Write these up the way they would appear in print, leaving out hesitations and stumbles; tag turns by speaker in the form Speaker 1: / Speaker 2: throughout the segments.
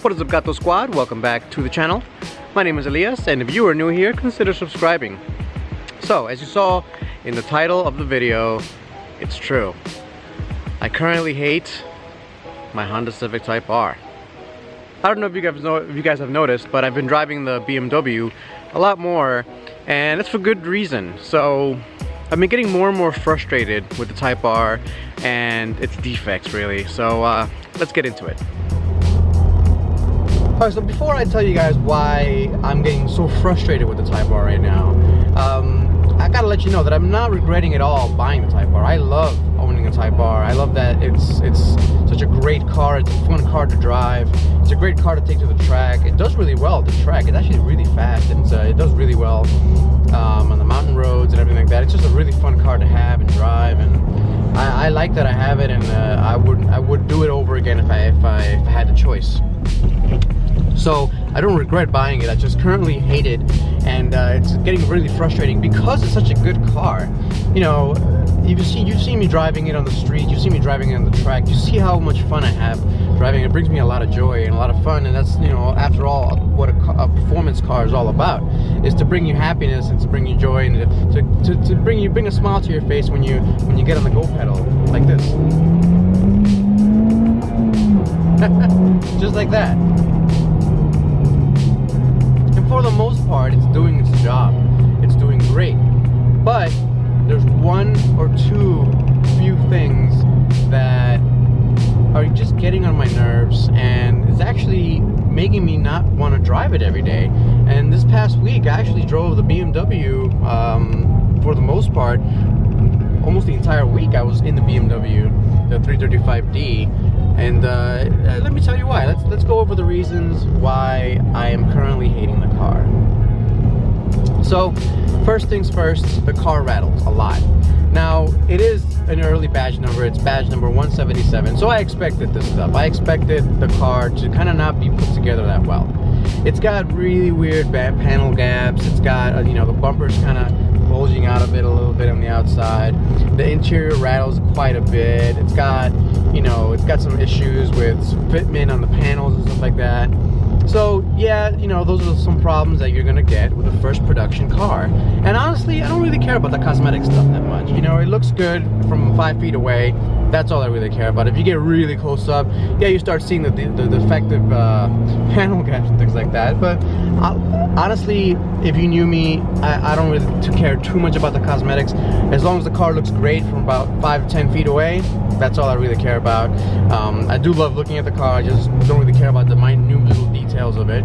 Speaker 1: What is up, Gato Squad? Welcome back to the channel. My name is Elias, and if you are new here, consider subscribing. So, as you saw in the title of the video, it's true. I currently hate my Honda Civic Type R. I don't know if you guys have noticed, but I've been driving the BMW a lot more, and it's for good reason. So, I've been getting more and more frustrated with the Type R and its defects, really. So, let's get into it. Alright, so before I tell you guys why I'm getting so frustrated with the Type R right now, I gotta let you know that I'm not regretting at all buying the Type R. I love owning a Type R. I love that it's such a great car. It's a fun car to drive. It's a great car to take to the track. It does really well at the track. It's actually really fast, and it does really well on the mountain roads and everything like that. It's just a really fun car to have and drive, and I like that I have it, and I would do it over again if I had the choice. So I don't regret buying it. I just currently hate it, and it's getting really frustrating because it's such a good car. You know, you've seen me driving it on the street. You've seen me driving it on the track. You see how much fun I have driving it. It brings me a lot of joy and a lot of fun, and that's, you know, after all, what a performance car is all about, is to bring you happiness and to bring you joy, and to bring a smile to your face when you get on the go pedal like this, just like that. For the most part, it's doing its job. It's doing great. But there's one or two few things that are just getting on my nerves, and it's actually making me not want to drive it every day. And this past week, I actually drove the BMW for the most part. Almost the entire week I was in the BMW, the 335D. And let me tell you why. Let's go over the reasons why I am currently hating the car. So, first things first, the car rattles a lot. Now, it is an early badge number. It's badge number 177. So I expected this stuff. I expected the car to kind of not be put together that well. It's got really weird panel gaps. It's got, you know, the bumper's kind of bulging out of it a little bit on the outside. The interior rattles quite a bit. It's got, you know, it's got some issues with fitment on the panels and stuff like that. So yeah, you know, those are some problems that you're gonna get with a first production car. And honestly, I don't really care about the cosmetic stuff that much. You know, it looks good from 5 feet away. That's all I really care about. If you get really close up, yeah, you start seeing the defective panel gaps and things like that. But honestly, if you knew me, I don't really care too much about the cosmetics. As long as the car looks great from about 5 to 10 feet away, that's all I really care about. I do love looking at the car. I just don't really care about the minute little details of it.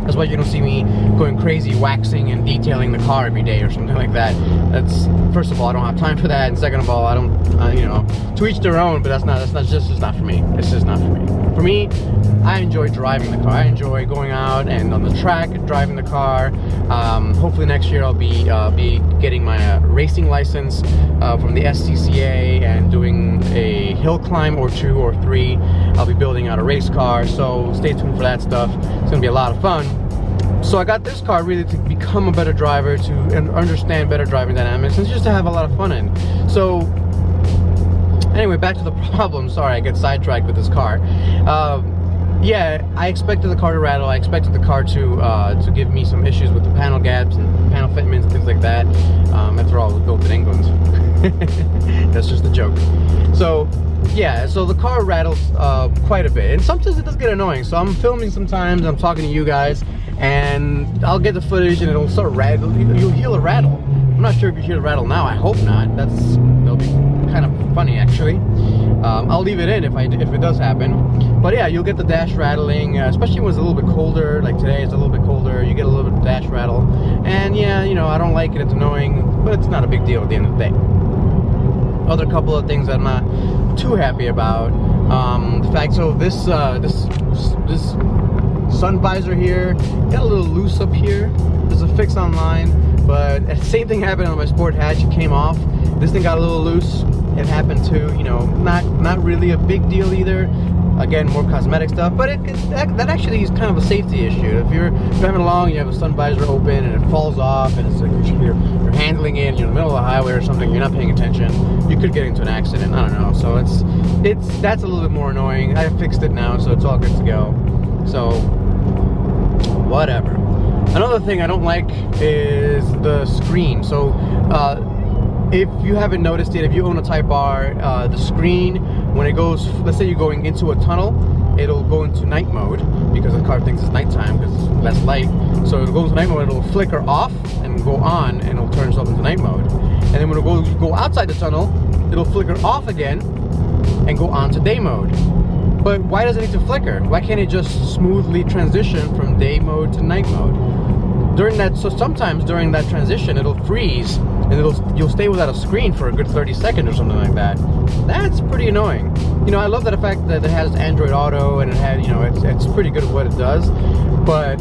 Speaker 1: That's why you don't see me going crazy waxing and detailing the car every day or something like that. That's, first of all, I don't have time for that, and second of all, I don't, you know, to each their own. But that's just not for me. It's just not for me. For me, I enjoy driving the car. I enjoy going out and on the track driving the car. Hopefully next year I'll be getting my racing license from the SCCA and doing a hill climb or 2 or 3. I'll be building out a race car, so stay tuned for that stuff. It's gonna be a lot of fun. So I got this car really to become a better driver, to understand better driving dynamics, and just to have a lot of fun in. So anyway, back to the problem. Sorry, I get sidetracked with this car. Yeah, I expected the car to rattle. I expected the car to give me some issues with the panel gaps and panel fitments and things like that. After all, it was built in England. That's just a joke. So yeah, so the car rattles quite a bit, and sometimes it does get annoying. So I'm filming sometimes, I'm talking to you guys, and I'll get the footage and it'll start rattling. You'll hear a rattle. I'm not sure if you hear the rattle now. I hope not. That'll be kind of funny, actually. I'll leave it in if it does happen. But yeah, you'll get the dash rattling, especially when it's a little bit colder. Like today, it's a little bit colder. You get a little bit of dash rattle, and yeah, you know, I don't like it. It's annoying, but it's not a big deal at the end of the day. Other couple of things I'm not too happy about. The fact, so this sun visor here got a little loose up here. There's a fix online, but the same thing happened on my sport hatch. It came off. This thing got a little loose. It happened too. You know, not really a big deal either. Again, more cosmetic stuff, but that actually is kind of a safety issue. If you're driving along, you have a sun visor open and it falls off, and it's like you're handling it, you're in the middle of the highway or something, you're not paying attention, you could get into an accident. I don't know. So that's a little bit more annoying. I fixed it now, so it's all good to go. So whatever. Another thing I don't like is the screen. So if you haven't noticed it, if you own a Type R, the screen, when it goes, let's say you're going into a tunnel, it'll go into night mode because the car thinks it's nighttime because it's less light. So it'll go into night mode, it'll flicker off and go on, and it'll turn itself into night mode. And then when it go outside the tunnel, it'll flicker off again and go on to day mode. But why does it need to flicker? Why can't it just smoothly transition from day mode to night mode? During that, so sometimes during that transition, it'll freeze and you'll stay without a screen for a good 30 seconds or something like that. That's pretty annoying. You know, I love the fact that it has Android Auto and it has, you know, it's pretty good at what it does. But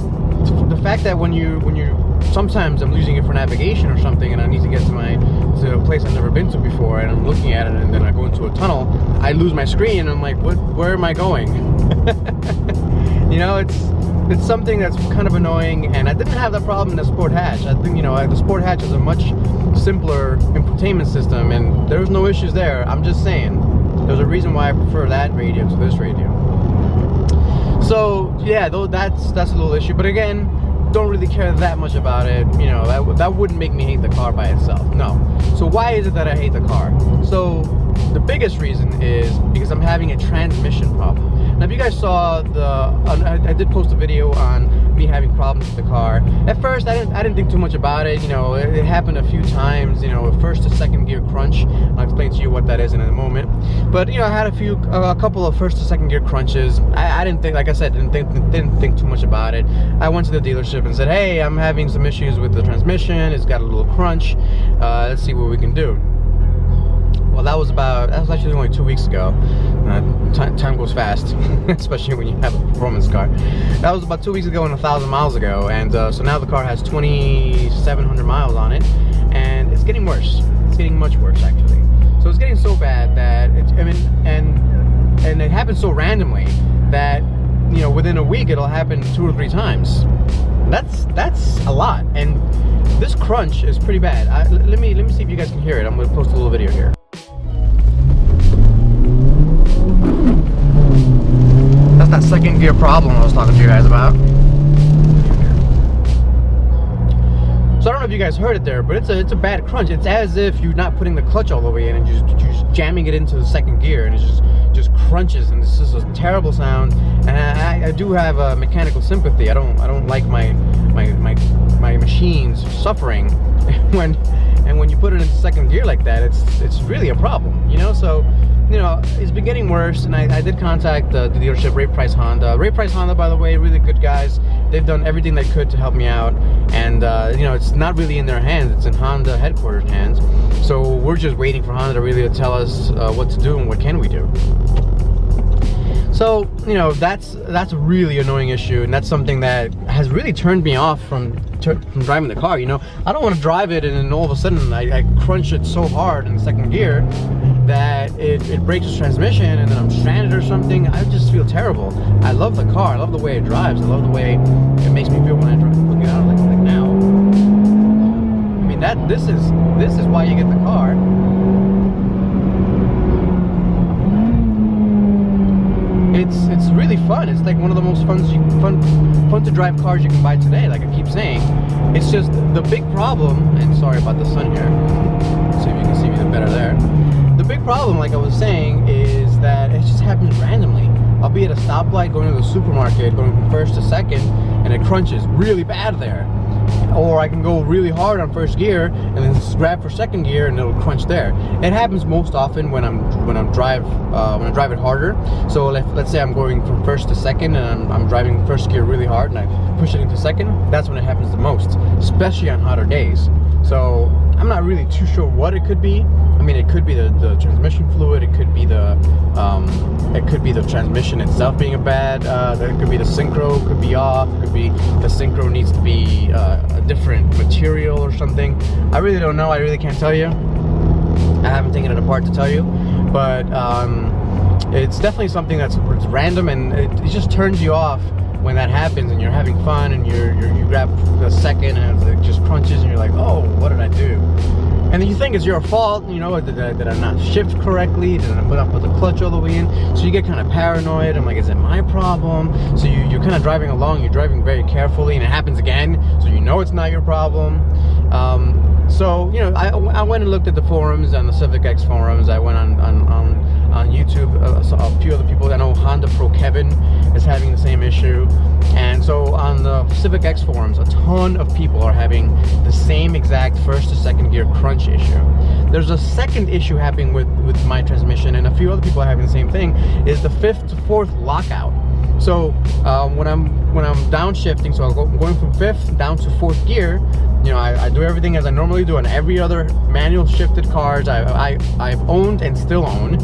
Speaker 1: the fact that when you sometimes I'm using it for navigation or something, and I need to get to a place I've never been to before, and I'm looking at it, and then I go into a tunnel, I lose my screen, and I'm like, where am I going? You know, it's something that's kind of annoying, and I didn't have that problem in the Sport Hatch. I think, you know, the Sport Hatch is a much simpler infotainment system, and there was no issues there. I'm just saying, there's a reason why I prefer that radio to this radio. So yeah, though that's a little issue, but again, don't really care that much about it. You know, that wouldn't make me hate the car by itself. No. So why is it that I hate the car? So the biggest reason is because I'm having a transmission problem. Now, if you guys saw I did post a video on me having problems with the car. At first, I didn't think too much about it. You know, it happened a few times. You know, first to second gear crunch. I'll explain to you what that is in a moment. But you know, I had a couple of first to second gear crunches. I didn't think, like I said, didn't think too much about it. I went to the dealership and said, hey, I'm having some issues with the transmission. It's got a little crunch. Let's see what we can do. Well, that was actually only 2 weeks ago. Time goes fast, especially when you have a performance car. That was about 2 weeks ago and 1,000 miles ago, and so now the car has 2,700 miles on it, and it's getting worse. It's getting much worse, actually. So it's getting so bad that and it happens so randomly that, you know, within a week it'll happen 2 or 3 times. That's a lot, and this crunch is pretty bad. Let me see if you guys can hear it. I'm going to post a little video here. That's that second gear problem I was talking to you guys about. So I don't know if you guys heard it there, but it's a bad crunch. It's as if you're not putting the clutch all the way in and you're just jamming it into the second gear, and it just crunches, and it's just a terrible sound. And I do have a mechanical sympathy. I don't like my machines suffering when you put it in second gear like that. It's really a problem, you know. So, you know, it's been getting worse, and I did contact the dealership, Ray Price Honda. Ray Price Honda, by the way, really good guys. They've done everything they could to help me out, and you know, it's not really in their hands. It's in Honda headquarters hands. So we're just waiting for Honda to really tell us what to do and what can we do. So, you know, that's a really annoying issue, and that's something that has really turned me off from driving the car. You know, I don't want to drive it and then all of a sudden I crunch it so hard in second gear that it breaks its transmission, and then I'm stranded or something. I just feel terrible. I love the car. I love the way it drives. I love the way it makes me feel when I drive. Look at it, like now. I mean, this is why you get the car. It's really fun. It's like one of the most fun to drive cars you can buy today, like I keep saying. It's just the big problem, and sorry about the sun here, see if you can see me better there. The big problem, like I was saying, is that it just happens randomly. I'll be at a stoplight going to the supermarket, going from first to second, and it crunches really bad there. Or I can go really hard on first gear and then grab for second gear and it'll crunch there. It happens most often when I drive it harder. So let's say I'm going from first to second and I'm driving first gear really hard and I push it into second. That's when it happens the most, especially on hotter days. So I'm not really too sure what it could be. I mean, it could be the transmission fluid. It could be the transmission itself being it could be the synchro could be off. It could be the synchro needs to be a different material or something. I really don't know. I really can't tell you. I haven't taken it apart to tell you, but it's definitely something that's random, and it just turns you off when that happens and you're having fun and you grab the second and it just crunches and you're like, oh, what did I do? And then you think it's your fault, you know, did I not shift correctly? Did I put the clutch all the way in? So you get kind of paranoid. I'm like, is it my problem? So you're kind of driving along, you're driving very carefully, and it happens again, so you know it's not your problem. So, you know, I went and looked at the forums, on the Civic X forums. I went on YouTube, a few other people. I know Honda Pro Kevin is having the same issue. And so on the Civic X forums, a ton of people are having the same exact first to second gear crunch issue. There's a second issue happening with my transmission, and a few other people are having the same thing, is the 5th to 4th lockout. So when I'm downshifting, so I'm going from 5th down to 4th gear, you know, I do everything as I normally do on every other manual shifted cars I've owned and still own,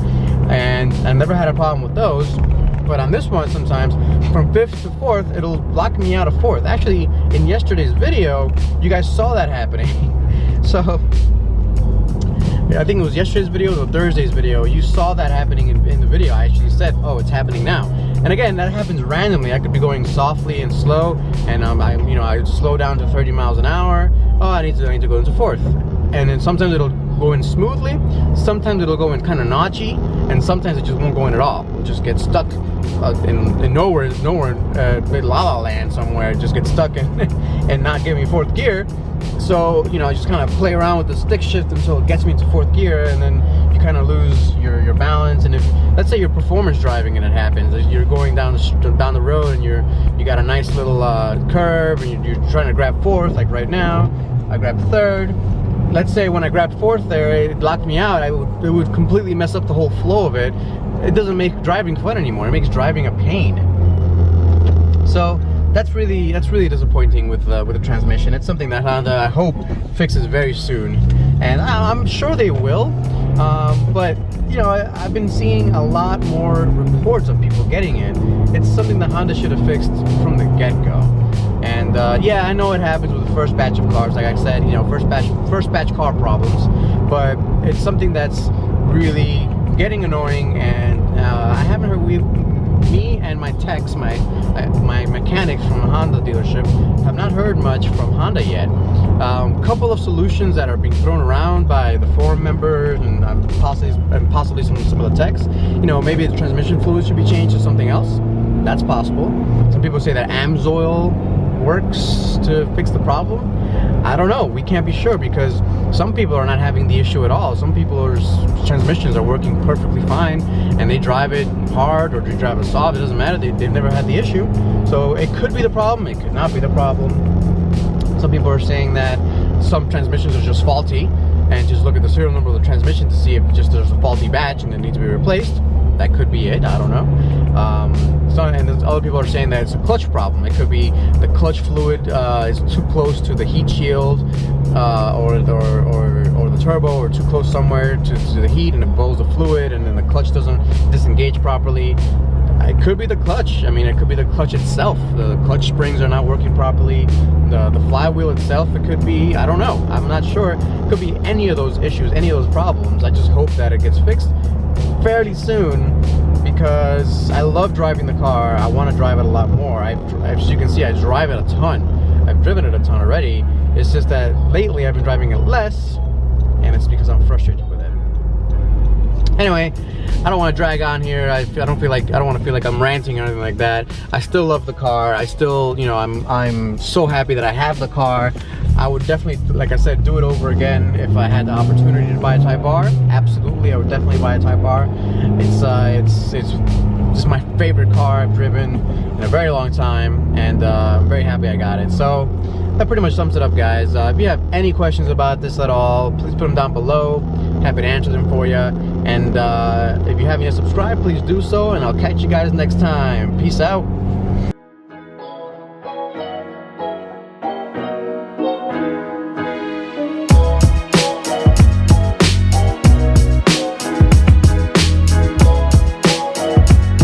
Speaker 1: and I never had a problem with those. But on this one, sometimes from 5th to 4th, it'll lock me out of 4th. Actually, in yesterday's video, you guys saw that happening. So I think it was yesterday's video or Thursday's video. You saw that happening in the video. I actually said, oh, it's happening now. And again, that happens randomly. I could be going softly and slow, and I slow down to 30 miles an hour. Oh, I need to go into 4th. And then sometimes it'll go in smoothly, sometimes it'll go in kind of notchy, and sometimes it just won't go in at all. It'll just get stuck in nowhere, La La Land somewhere. It just gets stuck in and not give me 4th gear. So, you know, I just kind of play around with the stick shift until it gets me to 4th gear, and then you kind of lose your balance. And if, let's say, you're performance driving and it happens, you're going down the road and you got a nice little curve, and you're trying to grab 4th, like right now, I grabbed 3rd. Let's say when I grabbed 4th there, it locked me out. It would completely mess up the whole flow of it. It doesn't make driving fun anymore. It makes driving a pain. So that's really disappointing with the transmission. It's something that Honda, I hope, fixes very soon, and I'm sure they will. But you know, I've been seeing a lot more reports of people getting it. It's something that Honda should have fixed from the get-go. And yeah, I know it happens with the first batch of cars. Like I said, you know, first batch car problems. But it's something that's really getting annoying. And I haven't heard. Me and my techs, my mechanics from a Honda dealership, have not heard much from Honda yet. Couple of solutions that are being thrown around by the forum members and possibly some of the techs. You know, maybe the transmission fluid should be changed to something else. That's possible. Some people say that AMSOIL works to fix the problem. I don't know. We can't be sure, because some people are not having the issue at all. Some people's transmissions are working perfectly fine, and they drive it hard or they drive it soft. It doesn't matter. They've never had the issue. So it could be the problem. It could not be the problem. Some people are saying that some transmissions are just faulty, and just look at the serial number of the transmission to see if just there's a faulty batch and it needs to be replaced. That could be it. I don't know. And other people are saying that it's a clutch problem. It could be the clutch fluid is too close to the heat shield, or the turbo, or too close somewhere to the heat, and it blows the fluid, and then the clutch doesn't disengage properly. It could be the clutch. I mean, it could be the clutch itself. The clutch springs are not working properly. The flywheel itself, it could be, I don't know. I'm not sure. It could be any of those issues, any of those problems. I just hope that it gets fixed fairly soon, because I love driving the car. I want to drive it a lot more. As you can see, I drive it a ton. I've driven it a ton already. It's just that lately I've been driving it less, and it's because I'm frustrated with it. Anyway, I don't want to drag on here. I don't want to feel like I'm ranting or anything like that. I still love the car. I still, you know, I'm so happy that I have the car. I would definitely, like I said, do it over again if I had the opportunity to buy a Type R. Absolutely, I would definitely buy a Type R. It's just my favorite car I've driven in a very long time, and I'm very happy I got it. So that pretty much sums it up, guys. If you have any questions about this at all, please put them down below. Happy to answer them for you. And if you haven't yet subscribed, please do so, and I'll catch you guys next time. Peace out.